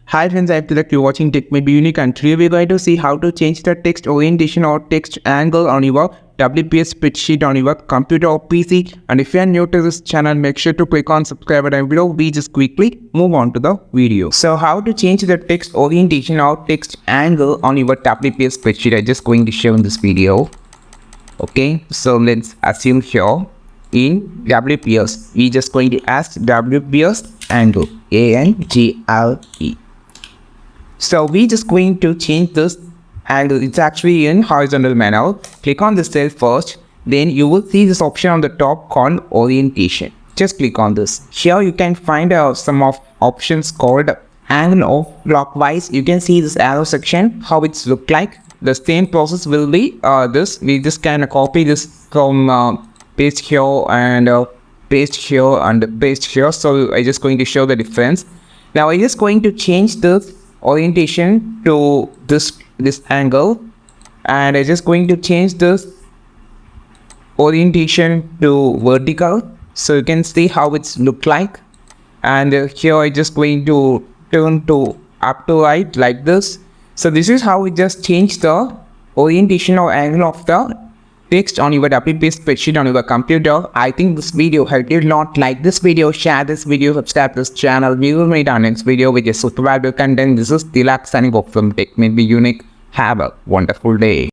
Hi friends, I'm Tilak. You're watching Tech May Be Unique, and today we're going to see how to change the text orientation or text angle on your WPS spreadsheet on your computer or PC. And if you are new to this channel, make sure to click on subscribe button below. We just quickly move on to the video. So how to change the text orientation or text angle on your WPS spreadsheet, I'm just going to show in this video. Okay, so let's assume here in WPS, we just going to ask WPS angle, A-N-G-L-E. So we just going to change this angle. It's actually in horizontal manner. Click on the cell first. Then you will see this option on the top called orientation. Just click on this. Here you can find some of options called angle of clockwise. You can see this arrow section, how it's look like. The same process will be this. We just can copy this from paste here and paste here and paste here. So I just going to show the difference. Now I just going to change this orientation to this angle, and I just going to change this orientation to vertical, so you can see how it's look like. And here I just going to turn to up to right like this. So this is how we just change the orientation or angle of the text on your WPS spreadsheet on your computer. I think this video helped you a lot. Like this video, share this video, subscribe to this channel. We will meet our next video with a super valuable content. This is Tilak signing off from Tech May Be Unique. Have a wonderful day.